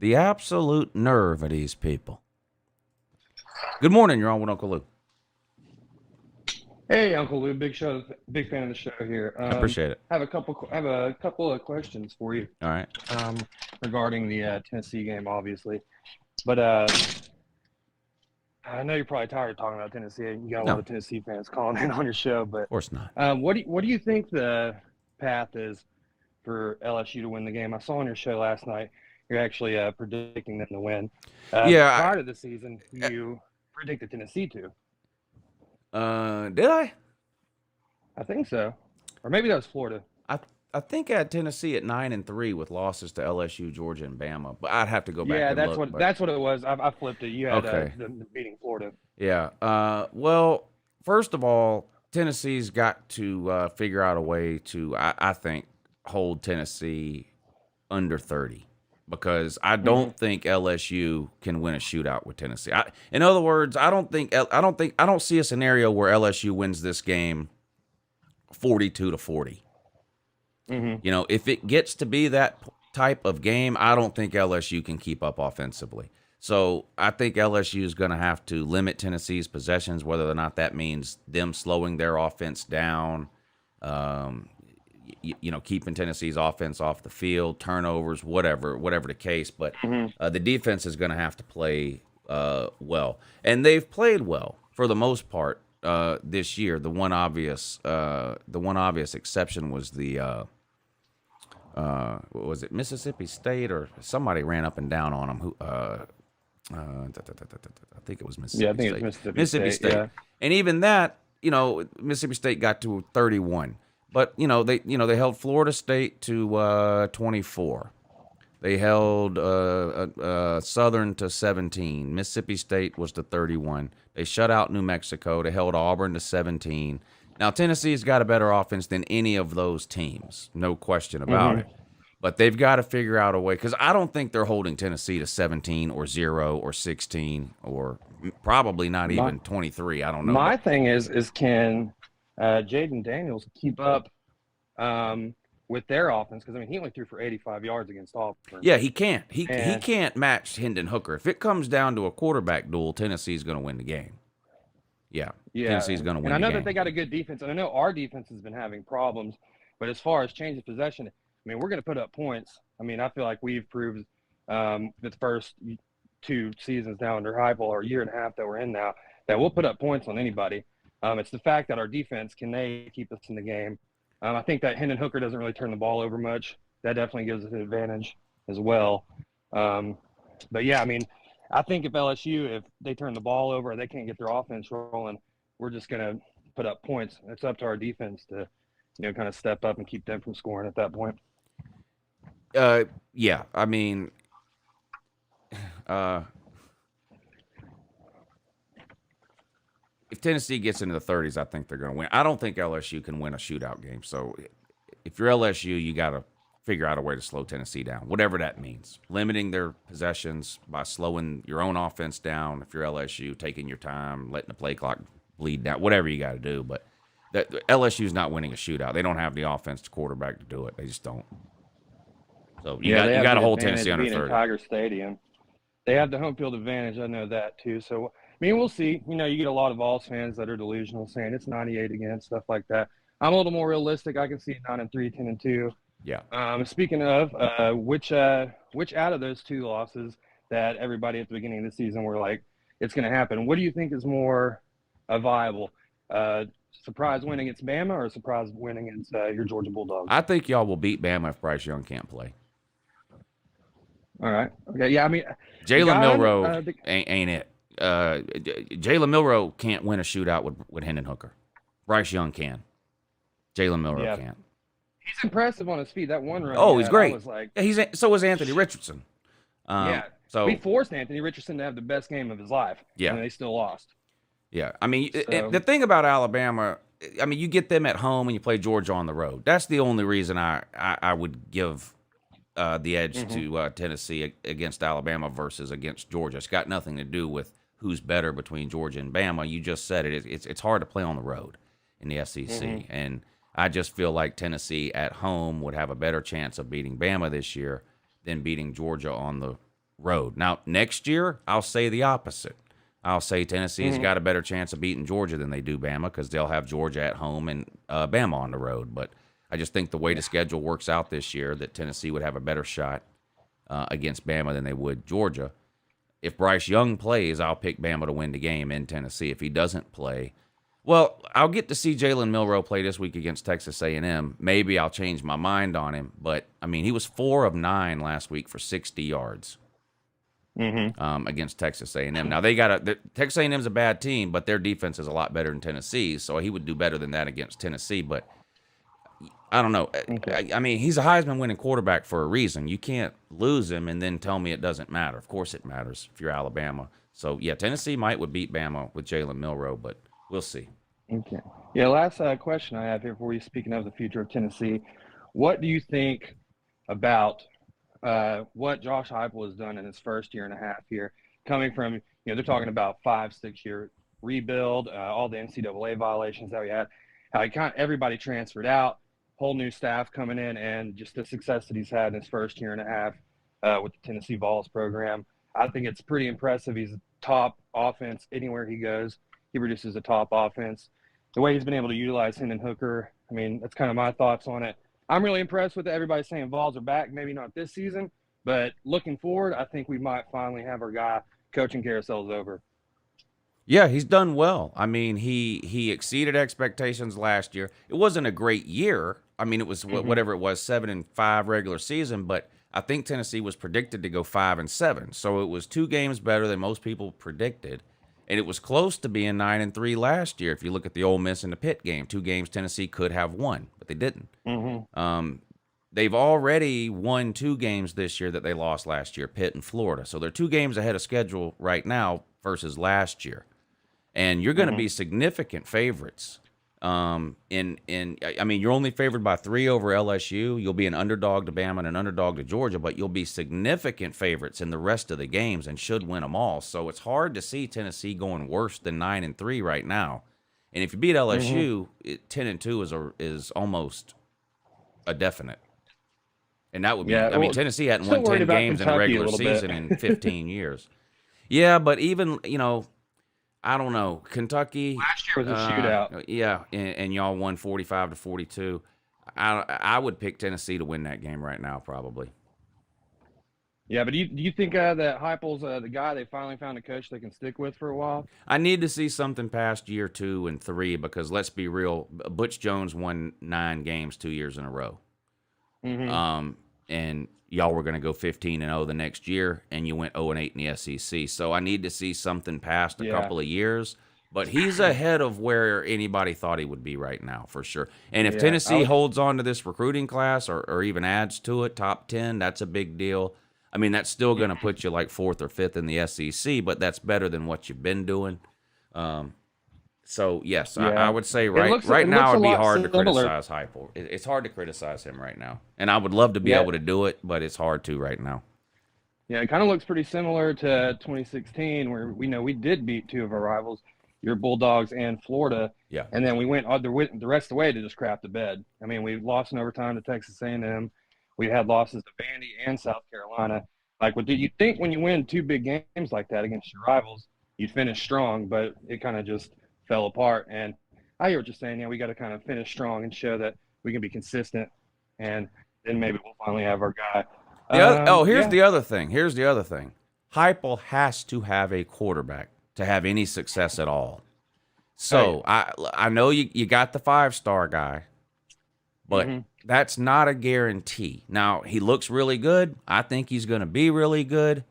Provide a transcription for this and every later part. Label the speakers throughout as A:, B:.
A: The absolute nerve of these people. Good morning. You're on with Uncle Lou.
B: Hey, Uncle Lou, big fan of the show here.
A: I appreciate it.
B: I have a couple of questions for you
A: All right.
B: um, regarding the Tennessee game, obviously. But I know you're probably tired of talking about Tennessee. You got a
A: No,
B: lot
A: of
B: of Tennessee fans calling in on your show. But
A: course not.
B: what do you think the path is for LSU to win the game? I saw on your show last night you're actually predicting them to win.
A: Yeah.
B: Prior to the season, you predicted Tennessee to.
A: Did I?
B: I think so, or maybe that was Florida.
A: I I think I had Tennessee at 9-3 with losses to LSU, Georgia, and Bama. But I'd have to go back
B: Yeah,
A: and
B: that's
A: look.
B: what
A: But
B: that's what it was. I flipped it. You had
A: okay.
B: them beating Florida.
A: Yeah. Well, first of all, Tennessee's got to figure out a way to, I think, hold Tennessee under 30 because I
B: Hmm.
A: don't think LSU can win a shootout with Tennessee. In other words, I don't see a scenario where LSU wins this game 42-40.
B: Hmm.
A: You know, if it gets to be that type of game, I don't think LSU can keep up offensively. So I think LSU is going to have to limit Tennessee's possessions, whether or not that means them slowing their offense down, um, keeping Tennessee's offense off the field, turnovers, whatever the case. But
B: Hmm.
A: the defense is going to have to play well, and they've played well for the most part this year. The one obvious exception was what was it, Mississippi State, or somebody ran up and down on them? I think it was
B: Yeah, I
A: Mississippi
B: think it's
A: State.
B: Mississippi
A: Mississippi
B: State.
A: State,
B: Yeah.
A: and even that, Mississippi State got to 31, but they held Florida State to 24. They held Southern to 17. Mississippi State was to 31. They shut out New Mexico. They held Auburn to 17. Now, Tennessee's got a better offense than any of those teams, no question about
B: Hmm.
A: it. But they've got to figure out a way, because I don't think they're holding Tennessee to 17 or 0 or 16 or probably not
B: My
A: even 23. I don't know.
B: my
A: But
B: thing is can Jaden Daniels keep up with their offense? Because I mean, he only threw for 85 yards against Auburn,
A: yeah, he can't. He
B: and
A: can't match Hendon Hooker. If it comes down to a quarterback duel, Tennessee's going to win the game. Yeah,
B: yeah,
A: Tennessee's going to
B: and
A: win
B: I
A: the
B: know that they
A: game.
B: got a good defense, and I know our defense has been having problems. But as far as change of possession, I mean, we're going to put up points. I mean, I feel like we've proved the first 2 seasons now under Heupel, or a year and a half that we're in now, that we'll put up points on anybody. It's the fact that our defense, can they keep us in the game? I think that Hendon Hooker doesn't really turn the ball over much. That definitely gives us an advantage as well. Um, but yeah, I mean, I think if LSU, if they turn the ball over, or they can't get their offense rolling, we're just going to put up points. It's up to our defense to, kind of step up and keep them from scoring at that point.
A: Yeah, I mean, uh, if Tennessee gets into the 30s, I think they're going to win. I don't think LSU can win a shootout game. So if you're LSU, you got to figure out a way to slow Tennessee down, whatever that means. Limiting their possessions by slowing your own offense down. If you're LSU, taking your time, letting the play clock bleed down, whatever you got to do. But LSU's not winning a shootout. They don't have the offense to quarterback to do it. They just don't. So you
B: Yeah,
A: got
B: they
A: you
B: have
A: got to
B: the
A: hold Tennessee
B: advantage
A: under
B: being in
A: 30.
B: Tiger Stadium. They have the home field advantage. I know that too. So, I mean, we'll see. You get a lot of Vols fans that are delusional, saying it's 98 again, stuff like that. I'm a little more realistic. I can see 9-3, 10-2.
A: Yeah.
B: Speaking of, which out of those two losses that everybody at the beginning of the season were like, it's going to happen, what do you think is more viable? Surprise win against Bama, or a surprise win against your Georgia Bulldogs?
A: I think y'all will beat Bama if Bryce Young can't play.
B: All right. Okay. Yeah. I mean, the
A: Jalen
B: guy.
A: Milroe ain't it. Jalen Milroe can't win a shootout with Hendon Hooker. Bryce Young can. Jalen Milroe
B: Yeah,
A: can't.
B: he's impressive on his feet. That one run he
A: Oh, he's
B: had, I
A: great.
B: was like,
A: Yeah, so is Anthony Richardson.
B: yeah. We
A: So
B: forced Anthony Richardson to have the best game of his life,
A: yeah,
B: and they still lost.
A: yeah. I mean,
B: So,
A: the thing about Alabama, I mean, you get them at home and you play Georgia on the road. That's the only reason I would give the edge
B: hmm.
A: to Tennessee against Alabama versus against Georgia. It's got nothing to do with who's better between Georgia and Bama. You just said it. It's hard to play on the road in the
B: Hmm.
A: SEC, and I just feel like Tennessee at home would have a better chance of beating Bama this year than beating Georgia on the road. Now, next year, I'll say the opposite. I'll say Tennessee's got a better chance of beating Georgia than they do Bama because they'll have Georgia at home and Bama on the road. But I just think the way the schedule works out this year that Tennessee would have a better shot against Bama than they would Georgia. If Bryce Young plays, I'll pick Bama to win the game in Tennessee. If he doesn't play, well, I'll get to see Jalen Milroe play this week against Texas A&M. Maybe I'll change my mind on him. But, I mean, he was 4 of 9 last week for 60 yards. Against Texas A&M. Now Texas A&M's a bad team, but their defense is a lot better than Tennessee, so he would do better than that against Tennessee. But I don't know. Okay. I mean, he's a Heisman winning quarterback for a reason. You can't lose him and then tell me it doesn't matter. Of course it matters if you're Alabama. So yeah, Tennessee would beat Bama with Jalen Milroe, but we'll see.
B: Okay. Yeah. Last question I have here for you. Speaking of the future of Tennessee, what do you think about what Josh Heupel has done in his first year and a half here, coming from, they're talking about 5-6 year rebuild, all the NCAA violations that we had, how everybody transferred out, whole new staff coming in, and just the success that he's had in his first year and a half with the Tennessee Vols program. I think it's pretty impressive. He's a top offense anywhere he goes. He produces a top offense. The way he's been able to utilize Hendon Hooker, I mean, that's kind of my thoughts on it. I'm really impressed with it. Everybody's saying Vols are back, maybe not this season, but looking forward, I think we might finally have our guy. Coaching carousel's over.
A: Yeah, he's done well. I mean, he exceeded expectations last year. It wasn't a great year. I mean, it was whatever it was, 7-5 regular season, but I think Tennessee was predicted to go 5-7. So it was 2 games better than most people predicted. And it was close to being 9-3 last year. If you look at the Ole Miss and the Pitt game, 2 games Tennessee could have won, but they didn't. They've already won 2 games this year that they lost last year, Pitt and Florida. So they're 2 games ahead of schedule right now versus last year. And you're going to be significant favorites. I mean, you're only favored by 3 over LSU. You'll be an underdog to Bama and an underdog to Georgia, but you'll be significant favorites in the rest of the games and should win them all. So it's hard to see Tennessee going worse than 9-3 right now. And if you beat LSU, 10-2 is almost a definite. And that would be, I mean, Tennessee hadn't won 10 games in a regular season in 15 years. Yeah, but even, I don't know. Kentucky
B: last year was a shootout.
A: Yeah, and y'all won 45-42. I would pick Tennessee to win that game right now, probably.
B: Yeah, but do you think that Heupel's the guy they finally found a coach they can stick with for a while?
A: I need to see something past year 2 and 3 because let's be real, Butch Jones won 9 games 2 years in a row. And y'all were going to go 15-0 the next year, and you went 0-8 in the SEC. So I need to see something past a couple of years. But he's ahead of where anybody thought he would be right now, for sure. And if Tennessee holds on to this recruiting class or even adds to it, top 10, that's a big deal. I mean, that's still going to put you like 4th or 5th in the SEC, but that's better than what you've been doing. So, yes, I would say right now it would be hard to criticize Heupel. It's hard to criticize him right now. And I would love to be able to do it, but it's hard to right now.
B: Yeah, it kind of looks pretty similar to 2016 where we did beat 2 of our rivals, your Bulldogs and Florida.
A: Yeah.
B: And then we went the rest of the way to just crap the bed. I mean, we lost in overtime to Texas A&M. We had losses to Vandy and South Carolina. Like, what did you think when you win 2 big games like that against your rivals, you'd finish strong, but it kind of just fell apart. And I hear what you're saying. Yeah, we got to kind of finish strong and show that we can be consistent, and then maybe we'll finally have our guy.
A: Here's the other thing. Heupel has to have a quarterback to have any success at all. So I know you got the 5-star guy, but that's not a guarantee. Now, he looks really good. I think he's going to be really good.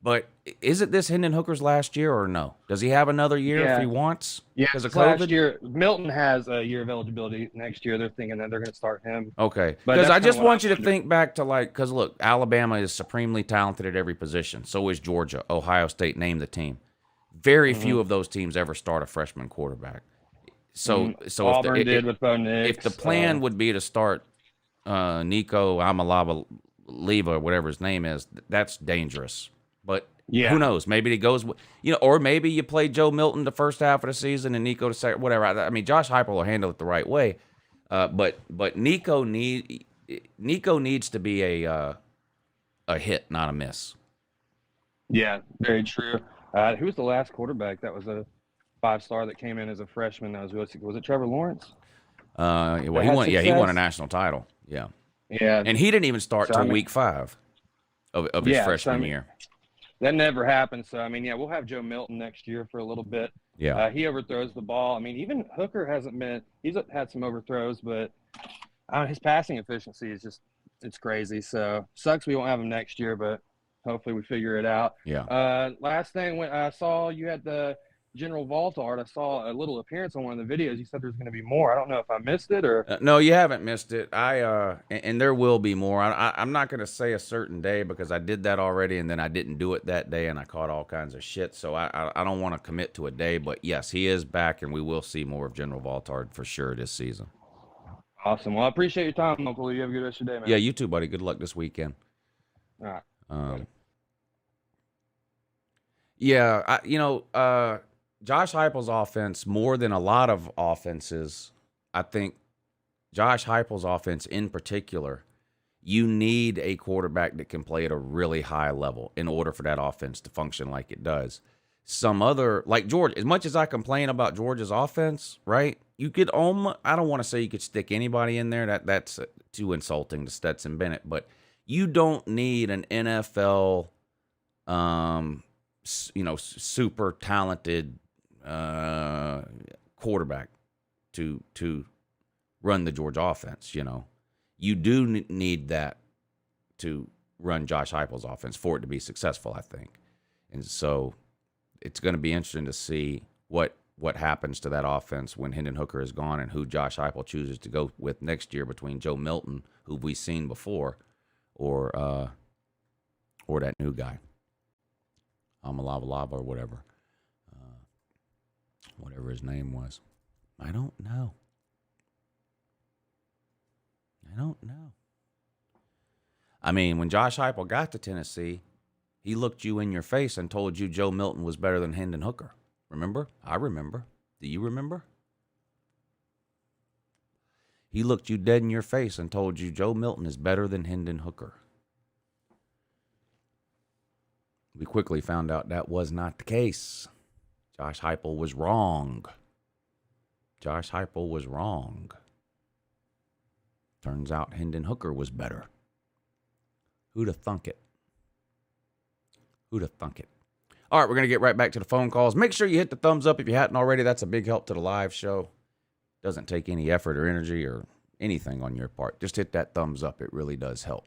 A: But is it this Hendon Hooker's last year or no? Does he have another year if he wants?
B: Yeah, last year. Milton has a year of eligibility next year. They're thinking that they're going to start him.
A: Okay. Because I just want you to think back to because look, Alabama is supremely talented at every position. So is Georgia, Ohio State, name the team. Very few of those teams ever start a freshman quarterback. So
B: Auburn did with Bo Nix.
A: If the plan would be to start Nico Amalava-Leva, whatever his name is, that's dangerous. But who knows? Maybe it goes, or maybe you play Joe Milton the first half of the season and Nico the second, whatever. I mean, Josh Heupel will handle it the right way. But Nico needs to be a hit, not a miss.
B: Yeah, very true. Who was the last quarterback that was a 5-star that came in as a freshman? That was it Trevor Lawrence
A: Well,
B: that
A: he
B: had
A: won. Yeah, he won a
B: success?
A: national title. Yeah,
B: Yeah.
A: and he didn't even start
B: So I
A: till
B: mean,
A: week 5 of his
B: yeah. So I
A: freshman
B: mean,
A: year.
B: that never happened. So I mean, yeah, we'll have Joe Milton next year for a little bit.
A: Yeah,
B: He overthrows the ball. I mean, even Hooker hasn't been. He's had some overthrows, but his passing efficiency is just it's crazy. So sucks we won't have him next year, but hopefully we figure it out.
A: yeah.
B: Last thing, when I saw you had the General Vault art, I saw a little appearance on one of the videos. You said there's going to be more. I don't know if I missed it or.
A: No, you haven't missed it. And there will be more. I'm not going to say a certain day because I did that already, and then I didn't do it that day, and I caught all kinds of shit. So I don't want to commit to a day, but yes, he is back, and we will see more of General Valtard for sure this season.
B: Awesome. Well, I appreciate your time, Uncle. You have a good rest of your day, man.
A: Yeah, you too, buddy. Good luck this weekend.
B: All right.
A: Um, yeah, Josh Heupel's offense, more than a lot of offenses, I think Josh Heupel's offense in particular, you need a quarterback that can play at a really high level in order for that offense to function like it does. Some other, like George, as much as I complain about Georgia's offense, right? You could almost, I don't want to say you could stick anybody in there. That's too insulting to Stetson Bennett, but you don't need an NFL, super talented quarterback to run the Georgia offense. You do need that to run Josh Heupel's offense for it to be successful, I think. And so it's going to be interesting to see what happens to that offense when Hendon Hooker is gone and who Josh Heupel chooses to go with next year between Joe Milton, who we've seen before, or that new guy, Lava or whatever his name was. I don't know. I mean, when Josh Heupel got to Tennessee, he looked you in your face and told you Joe Milton was better than Hendon Hooker. Remember? I remember. Do you remember? He looked you dead in your face and told you Joe Milton is better than Hendon Hooker. We quickly found out that was not the case. Josh Heupel was wrong. Turns out Hendon Hooker was better. Who'd have thunk it? All right, we're going to get right back to the phone calls. Make sure you hit the thumbs up if you hadn't already. That's a big help to the live show. Doesn't take any effort or energy or anything on your part. Just hit that thumbs up. It really does help.